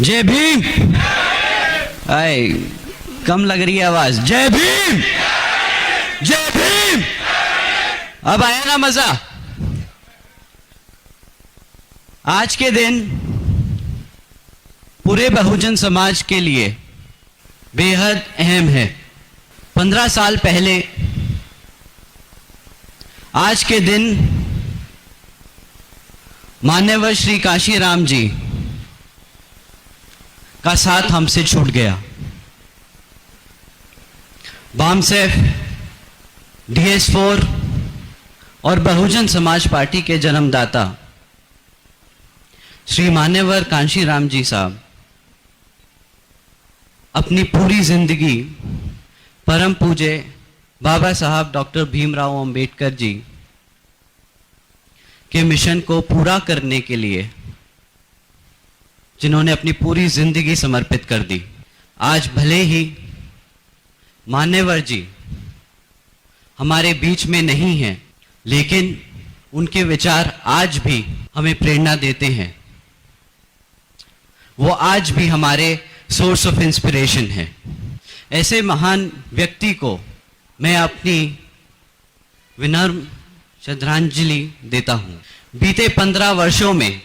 जय भीम। आए कम लग रही है आवाज। जय भीम, जय भीम। अब आया ना मजा। आज के दिन पूरे बहुजन समाज के लिए बेहद अहम है। 15 साल पहले आज के दिन मान्यवर श्री काशीराम जी का साथ हमसे छूट गया। बामसेफ, DS4 और बहुजन समाज पार्टी के जन्मदाता श्री मान्यवर काशीराम जी साहब अपनी पूरी जिंदगी परम पूज्य बाबा साहब डॉक्टर भीमराव अंबेडकर जी के मिशन को पूरा करने के लिए जिन्होंने अपनी पूरी जिंदगी समर्पित कर दी। आज भले ही मान्यवर जी हमारे बीच में नहीं हैं, लेकिन उनके विचार आज भी हमें प्रेरणा देते हैं। वो आज भी हमारे सोर्स ऑफ इंस्पिरेशन है। ऐसे महान व्यक्ति को मैं अपनी विनम्र श्रद्धांजलि देता हूँ। बीते 15 वर्षों में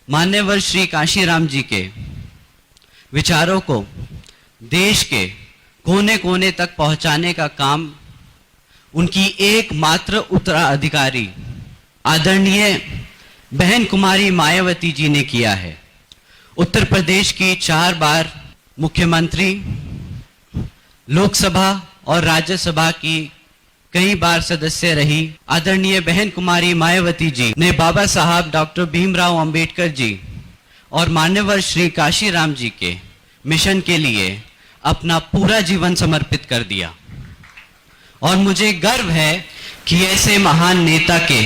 मान्यवर श्री काशीराम जी के विचारों को देश के कोने कोने तक पहुंचाने का काम उनकी एकमात्र उत्तराधिकारी आदरणीय बहन कुमारी मायावती जी ने किया है। उत्तर प्रदेश की 4 बार मुख्यमंत्री, लोकसभा और राज्यसभा की कई बार सदस्य रही आदरणीय बहन कुमारी मायावती जी ने बाबा साहब डॉक्टर भीमराव अंबेडकर जी और मान्यवर श्री काशीराम जी के मिशन के लिए अपना पूरा जीवन समर्पित कर दिया। और मुझे गर्व है कि ऐसे महान नेता के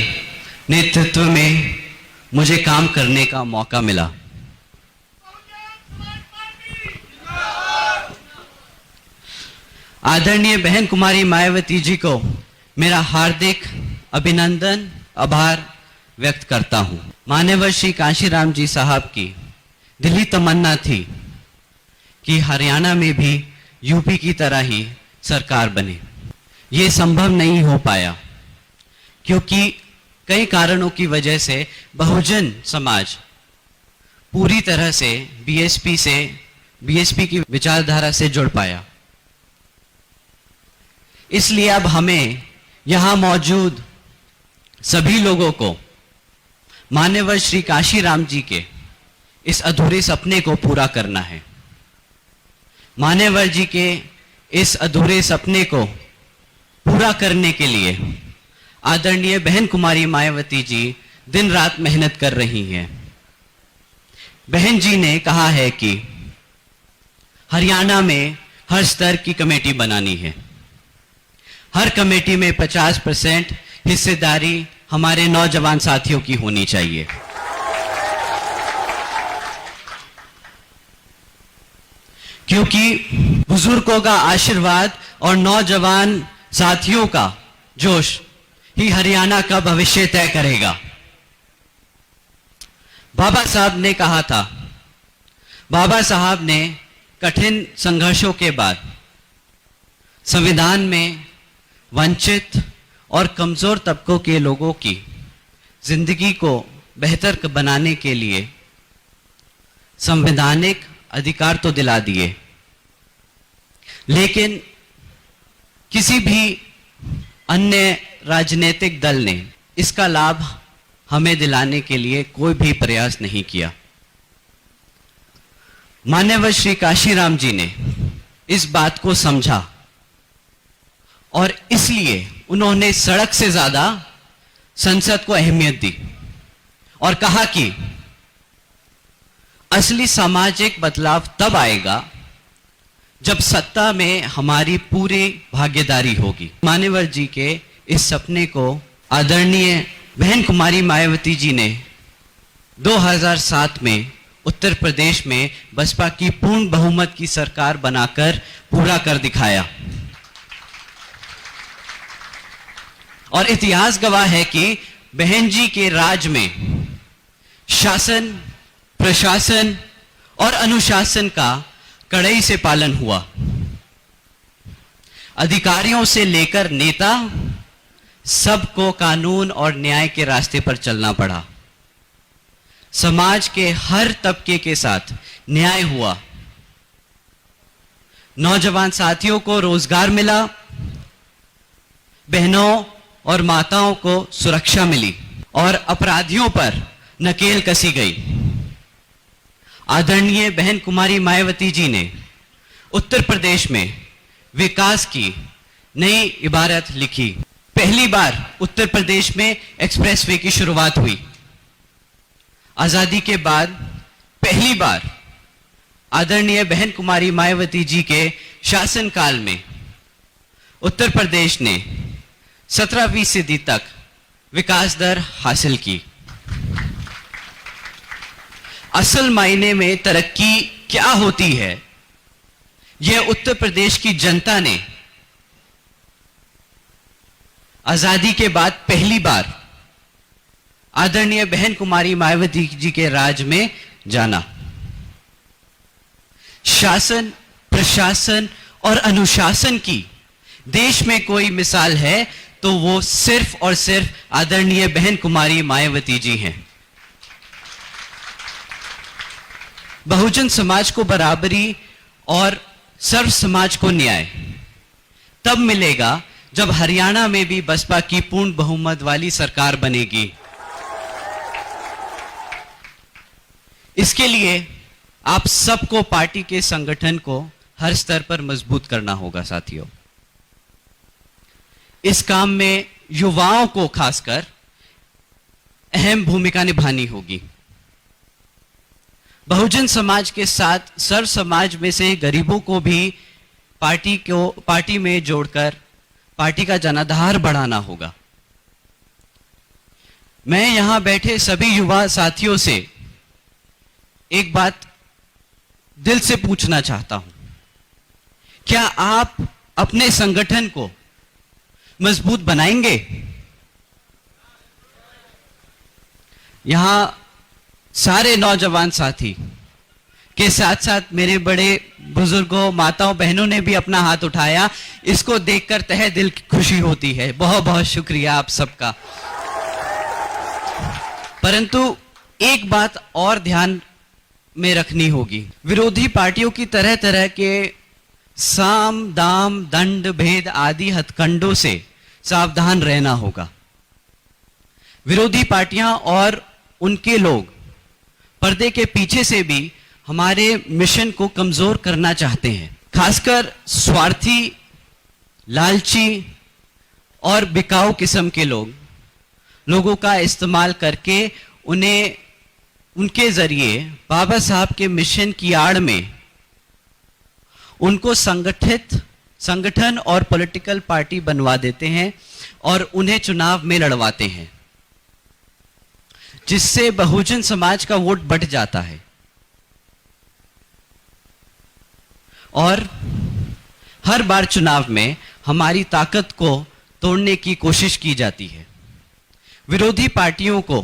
नेतृत्व में मुझे काम करने का मौका मिला। आदरणीय बहन कुमारी मायावती जी को मेरा हार्दिक अभिनंदन, आभार व्यक्त करता हूं। मान्यवर श्री काशीराम जी साहब की दिली तमन्ना थी कि हरियाणा में भी यूपी की तरह ही सरकार बने। ये संभव नहीं हो पाया क्योंकि कई कारणों की वजह से बहुजन समाज पूरी तरह से बीएसपी की विचारधारा से जुड़ पाया। इसलिए अब हमें यहां मौजूद सभी लोगों को मान्यवर श्री काशीराम जी के इस अधूरे सपने को पूरा करना है। मान्यवर जी के इस अधूरे सपने को पूरा करने के लिए आदरणीय बहन कुमारी मायावती जी दिन रात मेहनत कर रही हैं। बहन जी ने कहा है कि हरियाणा में हर स्तर की कमेटी बनानी है। हर कमेटी में 50% हिस्सेदारी हमारे नौजवान साथियों की होनी चाहिए। क्योंकि बुजुर्गों का आशीर्वाद और नौजवान साथियों का जोश ही हरियाणा का भविष्य तय करेगा। बाबा साहब ने कहा था, बाबा साहब ने कठिन संघर्षों के बाद संविधान में वंचित और कमजोर तबकों के लोगों की जिंदगी को बेहतर बनाने के लिए संवैधानिक अधिकार तो दिला दिए, लेकिन किसी भी अन्य राजनीतिक दल ने इसका लाभ हमें दिलाने के लिए कोई भी प्रयास नहीं किया। मान्यवर श्री काशीराम जी ने इस बात को समझा और इसलिए उन्होंने सड़क से ज्यादा संसद को अहमियत दी और कहा कि असली सामाजिक बदलाव तब आएगा जब सत्ता में हमारी पूरी भागीदारी होगी। मान्यवर जी के इस सपने को आदरणीय बहन कुमारी मायावती जी ने 2007 में उत्तर प्रदेश में बसपा की पूर्ण बहुमत की सरकार बनाकर पूरा कर दिखाया। और इतिहास गवाह है कि बहन जी के राज में शासन, प्रशासन और अनुशासन का कड़ाई से पालन हुआ। अधिकारियों से लेकर नेता सबको कानून और न्याय के रास्ते पर चलना पड़ा। समाज के हर तबके के साथ न्याय हुआ। नौजवान साथियों को रोजगार मिला, बहनों और माताओं को सुरक्षा मिली और अपराधियों पर नकेल कसी गई। आदरणीय बहन कुमारी मायावती जी ने उत्तर प्रदेश में विकास की नई इबारत लिखी। पहली बार उत्तर प्रदेश में एक्सप्रेसवे की शुरुआत हुई। आजादी के बाद पहली बार आदरणीय बहन कुमारी मायावती जी के शासनकाल में उत्तर प्रदेश ने 17% तक विकास दर हासिल की। असल मायने में तरक्की क्या होती है, यह उत्तर प्रदेश की जनता ने आजादी के बाद पहली बार आदरणीय बहन कुमारी मायावती जी के राज में जाना। शासन, प्रशासन और अनुशासन की देश में कोई मिसाल है तो वो सिर्फ और सिर्फ आदरणीय बहन कुमारी मायावती जी हैं। बहुजन समाज को बराबरी और सर्व समाज को न्याय तब मिलेगा जब हरियाणा में भी बसपा की पूर्ण बहुमत वाली सरकार बनेगी। इसके लिए आप सबको पार्टी के संगठन को हर स्तर पर मजबूत करना होगा साथियों। इस काम में युवाओं को खासकर अहम भूमिका निभानी होगी। बहुजन समाज के साथ सर्व समाज में से गरीबों को भी पार्टी में जोड़कर पार्टी का जनाधार बढ़ाना होगा। मैं यहां बैठे सभी युवा साथियों से एक बात दिल से पूछना चाहता हूं, क्या आप अपने संगठन को मजबूत बनाएंगे? यहां सारे नौजवान साथी के साथ साथ मेरे बड़े बुजुर्गों, माताओं, बहनों ने भी अपना हाथ उठाया। इसको देखकर तहे दिल की खुशी होती है। बहुत बहुत शुक्रिया आप सबका। परंतु एक बात और ध्यान में रखनी होगी, विरोधी पार्टियों की तरह तरह के साम दाम दंड भेद आदि हथकंडों से सावधान रहना होगा। विरोधी पार्टियां और उनके लोग पर्दे के पीछे से भी हमारे मिशन को कमजोर करना चाहते हैं। खासकर स्वार्थी, लालची और बिकाऊ किस्म के लोगों का इस्तेमाल करके उन्हें उनके जरिए बाबा साहब के मिशन की आड़ में उनको संगठन और पॉलिटिकल पार्टी बनवा देते हैं और उन्हें चुनाव में लड़वाते हैं, जिससे बहुजन समाज का वोट बढ़ जाता है और हर बार चुनाव में हमारी ताकत को तोड़ने की कोशिश की जाती है। विरोधी पार्टियों को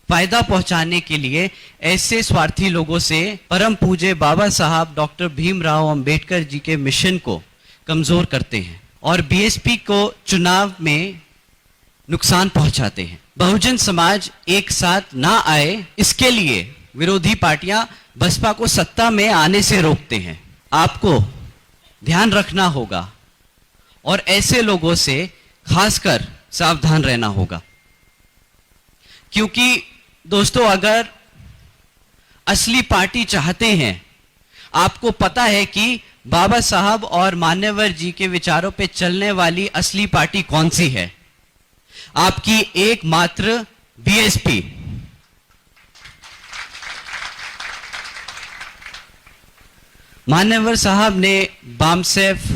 फायदा पहुंचाने के लिए ऐसे स्वार्थी लोगों से परम पूज्य बाबा साहब डॉक्टर भीमराव अंबेडकर जी के मिशन को कमजोर करते हैं और बीएसपी को चुनाव में नुकसान पहुंचाते हैं। बहुजन समाज एक साथ ना आए, इसके लिए विरोधी पार्टियां बसपा को सत्ता में आने से रोकते हैं। आपको ध्यान रखना होगा और ऐसे लोगों से खासकर सावधान रहना होगा, क्योंकि दोस्तों अगर असली पार्टी चाहते हैं, आपको पता है कि बाबा साहब और मान्यवर जी के विचारों पे चलने वाली असली पार्टी कौन सी है? आपकी एकमात्र बीएसपी। मान्यवर साहब ने बामसेफ,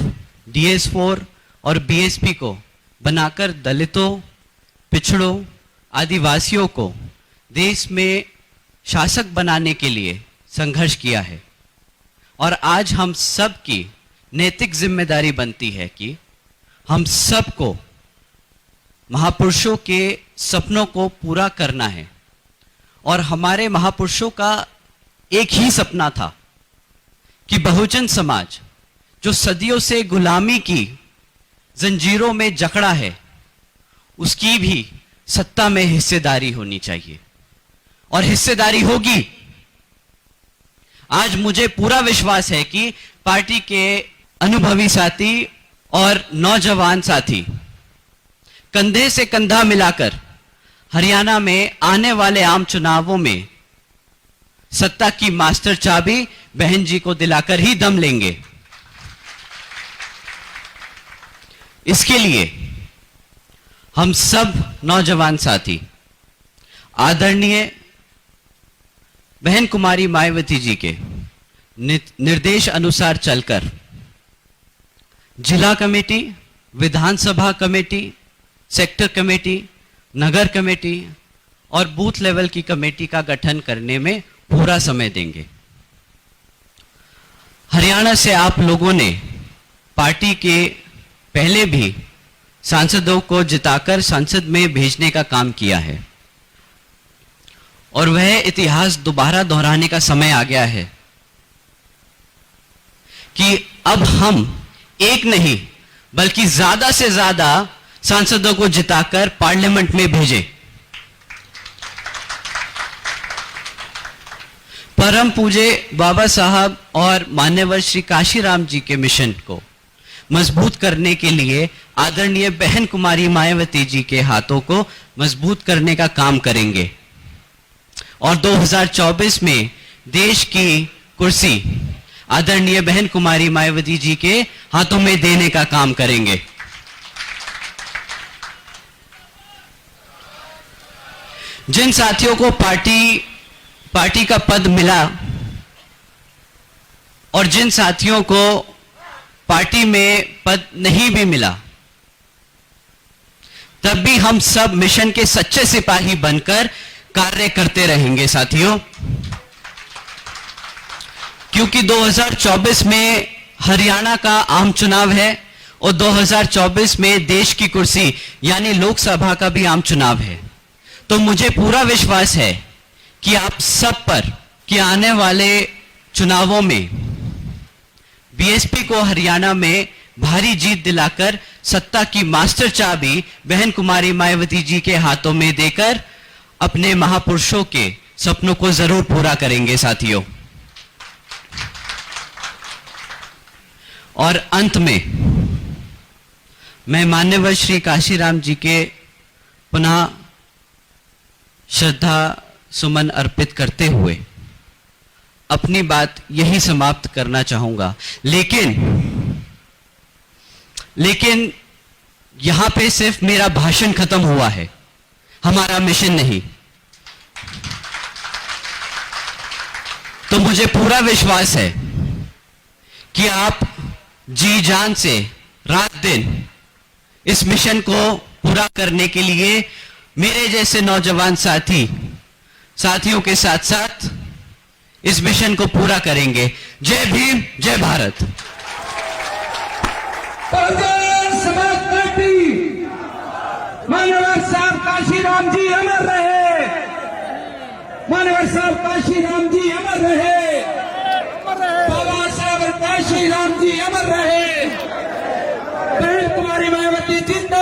डीएस4 और बीएसपी को बनाकर दलितों, पिछड़ों, आदिवासियों को देश में शासक बनाने के लिए संघर्ष किया है और आज हम सब की नैतिक जिम्मेदारी बनती है कि हम सबको महापुरुषों के सपनों को पूरा करना है और हमारे महापुरुषों का एक ही सपना था कि बहुजन समाज जो सदियों से गुलामी की जंजीरों में जकड़ा है, उसकी भी सत्ता में हिस्सेदारी होनी चाहिए और हिस्सेदारी होगी। आज मुझे पूरा विश्वास है कि पार्टी के अनुभवी साथी और नौजवान साथी कंधे से कंधा मिलाकर हरियाणा में आने वाले आम चुनावों में सत्ता की मास्टर चाबी बहन जी को दिलाकर ही दम लेंगे। इसके लिए हम सब नौजवान साथी आदरणीय बहन कुमारी मायावती जी के निर्देश अनुसार चलकर जिला कमेटी, विधानसभा कमेटी, सेक्टर कमेटी, नगर कमेटी और बूथ लेवल की कमेटी का गठन करने में पूरा समय देंगे। हरियाणा से आप लोगों ने पार्टी के पहले भी सांसदों को जिताकर संसद में भेजने का काम किया है और वह इतिहास दोबारा दोहराने का समय आ गया है कि अब हम एक नहीं बल्कि ज्यादा से ज्यादा सांसदों को जिताकर पार्लियामेंट में भेजें। परम पूज्य बाबा साहब और मान्यवर श्री काशीराम जी के मिशन को मजबूत करने के लिए आदरणीय बहन कुमारी मायावती जी के हाथों को मजबूत करने का काम करेंगे और 2024 में देश की कुर्सी आदरणीय बहन कुमारी मायावती जी के हाथों में देने का काम करेंगे। जिन साथियों को पार्टी का पद मिला और जिन साथियों को पार्टी में पद नहीं भी मिला, तब भी हम सब मिशन के सच्चे सिपाही बनकर कार्य करते रहेंगे साथियों, क्योंकि 2024 में हरियाणा का आम चुनाव है और 2024 में देश की कुर्सी यानी लोकसभा का भी आम चुनाव है। तो मुझे पूरा विश्वास है कि आप सब पर कि आने वाले चुनावों में बीएसपी को हरियाणा में भारी जीत दिलाकर सत्ता की मास्टर चाबी बहन कुमारी मायावती जी के हाथों में देकर अपने महापुरुषों के सपनों को जरूर पूरा करेंगे साथियों। और अंत में मैं मान्यवर श्री काशीराम जी के पुनः श्रद्धा सुमन अर्पित करते हुए अपनी बात यही समाप्त करना चाहूंगा। लेकिन यहां पे सिर्फ मेरा भाषण खत्म हुआ है, हमारा मिशन नहीं। तो मुझे पूरा विश्वास है कि आप जी जान से रात दिन इस मिशन को पूरा करने के लिए मेरे जैसे नौजवान साथियों के साथ साथ इस मिशन को पूरा करेंगे। जय भीम, जय भारत। समाज पार्टी मानवर साहब काशीराम जी अमर रहे, मानवर साहब काशीराम जी अमर रहे, बाबा साहब काशीराम जी अमर रहे, बहन कुमारी मायावती जिंदाबाद।